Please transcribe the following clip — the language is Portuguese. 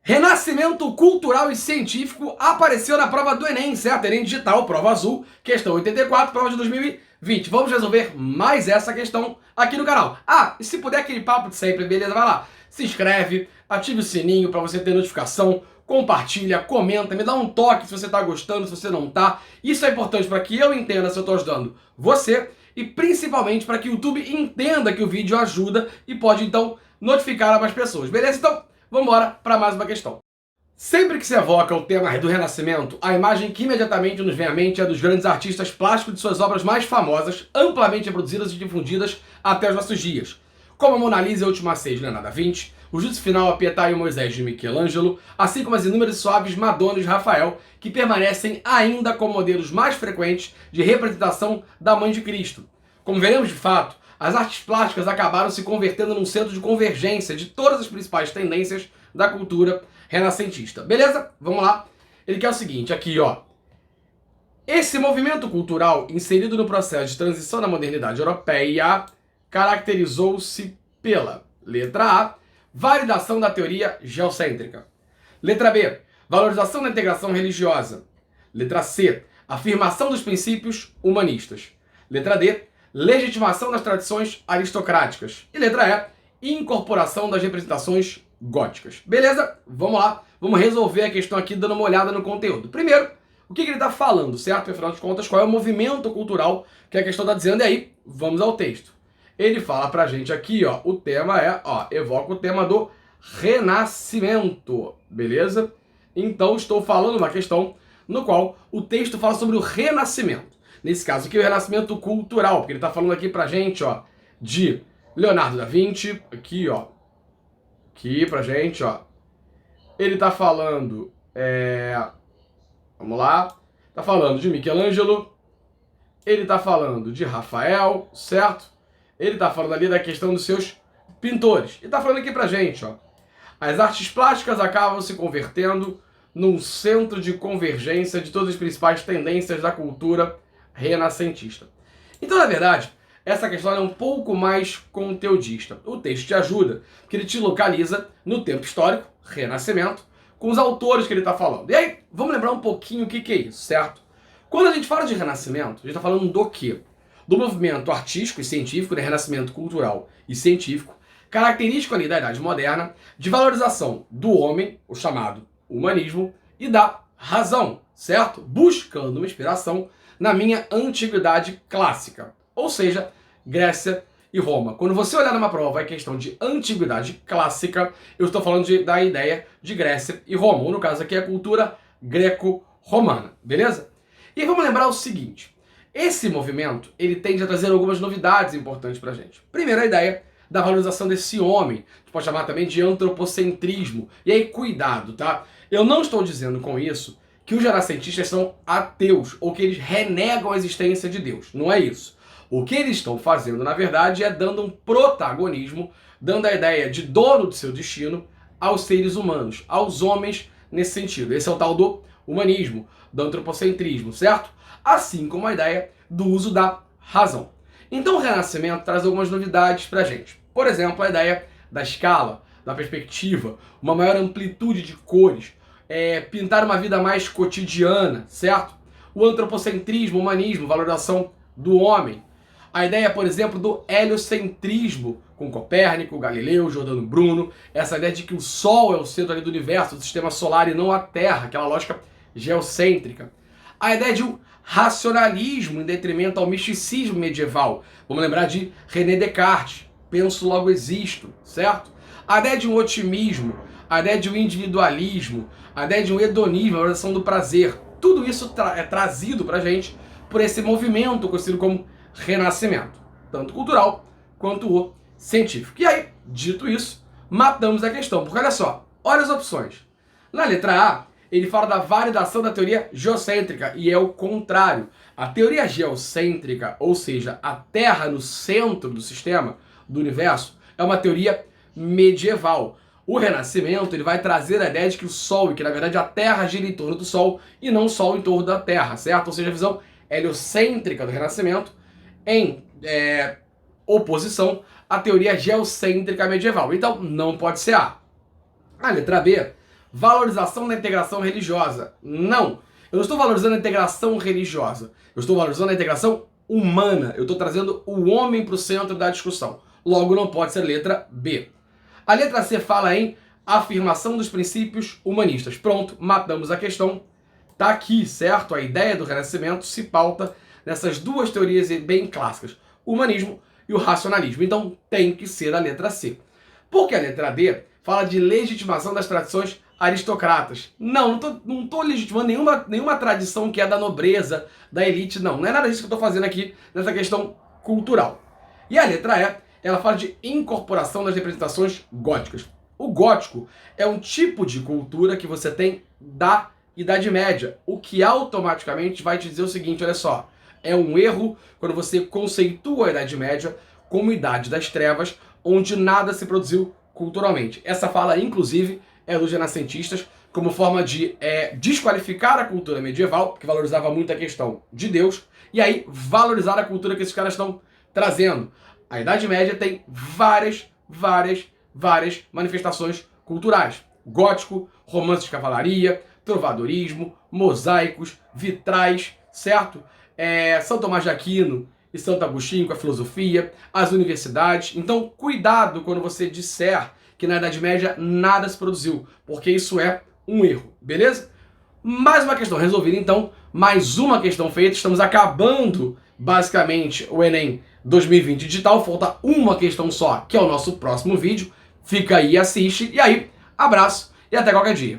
Renascimento cultural e científico apareceu na prova do Enem, certo? Enem Digital, prova azul, questão 84, prova de 2020. Vamos resolver mais essa questão aqui no canal. Ah, e se puder aquele papo de sempre, beleza? Vai lá, se inscreve, ative o sininho para você ter notificação, compartilha, comenta, me dá um toque se você tá gostando, se você não tá. Isso é importante para que eu entenda se eu tô ajudando você e principalmente para que o YouTube entenda que o vídeo ajuda e pode então notificar a mais pessoas, beleza? Então, vamos embora para mais uma questão. Sempre que se evoca o tema do Renascimento, a imagem que imediatamente nos vem à mente é dos grandes artistas plásticos de suas obras mais famosas, amplamente reproduzidas e difundidas até os nossos dias, como a Mona Lisa e a Última Ceia de Leonardo da Vinci, o Juízo Final, a Pietà e o Moisés de Michelangelo, assim como as inúmeras e suaves Madonas de Rafael, que permanecem ainda como modelos mais frequentes de representação da Mãe de Cristo. Como veremos de fato, as artes plásticas acabaram se convertendo num centro de convergência de todas as principais tendências da cultura renascentista. Beleza? Vamos lá. Ele quer o seguinte, aqui ó. Esse movimento cultural, inserido no processo de transição da modernidade europeia, caracterizou-se pela letra A, validação da teoria geocêntrica. Letra B, valorização da integração religiosa. Letra C, afirmação dos princípios humanistas. Letra D, legitimação das tradições aristocráticas. E letra E, incorporação das representações góticas. Beleza? Vamos lá. Vamos resolver a questão aqui dando uma olhada no conteúdo. Primeiro, o que ele está falando, certo? Afinal de contas, qual é o movimento cultural que a questão está dizendo? E aí, vamos ao texto. Ele fala pra gente aqui, ó, o tema é, ó, evoca o tema do Renascimento. Beleza? Então, estou falando uma questão no qual o texto fala sobre o Renascimento. Nesse caso aqui, o Renascimento cultural, porque ele está falando aqui pra gente, ó, de Leonardo da Vinci, aqui, ó, aqui pra gente, ó. Ele tá falando, vamos lá, tá falando de Michelangelo, ele tá falando de Rafael, certo? Ele tá falando ali da questão dos seus pintores. E tá falando aqui pra gente, ó, as artes plásticas acabam se convertendo num centro de convergência de todas as principais tendências da cultura renascentista. Então, na verdade, essa questão é um pouco mais conteudista. O texto te ajuda, porque ele te localiza no tempo histórico, Renascimento, com os autores que ele está falando. E aí, vamos lembrar um pouquinho o que é isso, certo? Quando a gente fala de Renascimento, a gente está falando do quê? Do movimento artístico e científico, né? Renascimento cultural e científico, característico ali da Idade Moderna, de valorização do homem, o chamado humanismo, e da razão, certo? Buscando uma inspiração na minha antiguidade clássica, ou seja, Grécia e Roma. Quando você olhar numa prova a questão de antiguidade clássica, eu estou falando da ideia de Grécia e Roma, ou no caso aqui a cultura greco-romana, beleza? E vamos lembrar o seguinte, esse movimento ele tende a trazer algumas novidades importantes pra gente. Primeiro, a ideia da valorização desse homem, a gente pode chamar também de antropocentrismo. E aí, cuidado, tá? Eu não estou dizendo com isso que os renascentistas são ateus, ou que eles renegam a existência de Deus. Não é isso. O que eles estão fazendo, na verdade, é dando um protagonismo, dando a ideia de dono do seu destino aos seres humanos, aos homens nesse sentido. Esse é o tal do humanismo, do antropocentrismo, certo? Assim como a ideia do uso da razão. Então o Renascimento traz algumas novidades pra gente. Por exemplo, a ideia da escala, da perspectiva, uma maior amplitude de cores, pintar uma vida mais cotidiana, certo? O antropocentrismo, o humanismo, valorização do homem. A ideia, por exemplo, do heliocentrismo, com Copérnico, Galileu, Giordano Bruno, essa ideia de que o Sol é o centro ali do universo, do sistema solar e não a Terra, aquela lógica geocêntrica. A ideia de um racionalismo em detrimento ao misticismo medieval. Vamos lembrar de René Descartes, penso logo existo, certo? A ideia de um otimismo, a ideia de um individualismo, a ideia de um hedonismo, a valorização do prazer. Tudo isso é trazido pra gente por esse movimento conhecido como Renascimento, tanto cultural quanto o científico. E aí, dito isso, matamos a questão, porque olha só, olha as opções. Na letra A, ele fala da validação da teoria geocêntrica, e é o contrário. A teoria geocêntrica, ou seja, a Terra no centro do sistema, do universo, é uma teoria medieval. O Renascimento ele vai trazer a ideia de que o Sol, e que na verdade a Terra gira em torno do Sol, e não o Sol em torno da Terra, certo? Ou seja, a visão heliocêntrica do Renascimento em oposição à teoria geocêntrica medieval. Então, não pode ser A. A letra B valorização da integração religiosa. Não, eu não estou valorizando a integração religiosa, eu estou valorizando a integração humana, eu estou trazendo o homem para o centro da discussão. Logo, não pode ser letra B. A letra C fala em afirmação dos princípios humanistas. Pronto, matamos a questão. Tá aqui, certo? A ideia do Renascimento se pauta nessas duas teorias bem clássicas, o humanismo e o racionalismo. Então tem que ser a letra C. Porque a letra D fala de legitimação das tradições aristocratas. Não tô legitimando nenhuma tradição que é da nobreza, da elite, não. Não é nada disso que eu estou fazendo aqui nessa questão cultural. E a letra E, ela fala de incorporação das representações góticas. O gótico é um tipo de cultura que você tem da Idade Média, o que automaticamente vai te dizer o seguinte, olha só, é um erro quando você conceitua a Idade Média como Idade das Trevas, onde nada se produziu culturalmente. Essa fala, inclusive, é dos renascentistas, como forma de desqualificar a cultura medieval, que valorizava muito a questão de Deus, e aí valorizar a cultura que esses caras estão trazendo. A Idade Média tem várias manifestações culturais. Gótico, romance de cavalaria, trovadorismo, mosaicos, vitrais, certo? São Tomás de Aquino e Santo Agostinho com a filosofia, as universidades. Então, cuidado quando você disser que na Idade Média nada se produziu, porque isso é um erro, beleza? Mais uma questão resolvida, então, mais uma questão feita. Estamos acabando, basicamente, o Enem 2020 digital. Falta uma questão só, que é o nosso próximo vídeo. Fica aí e assiste. E aí, abraço e até qualquer dia.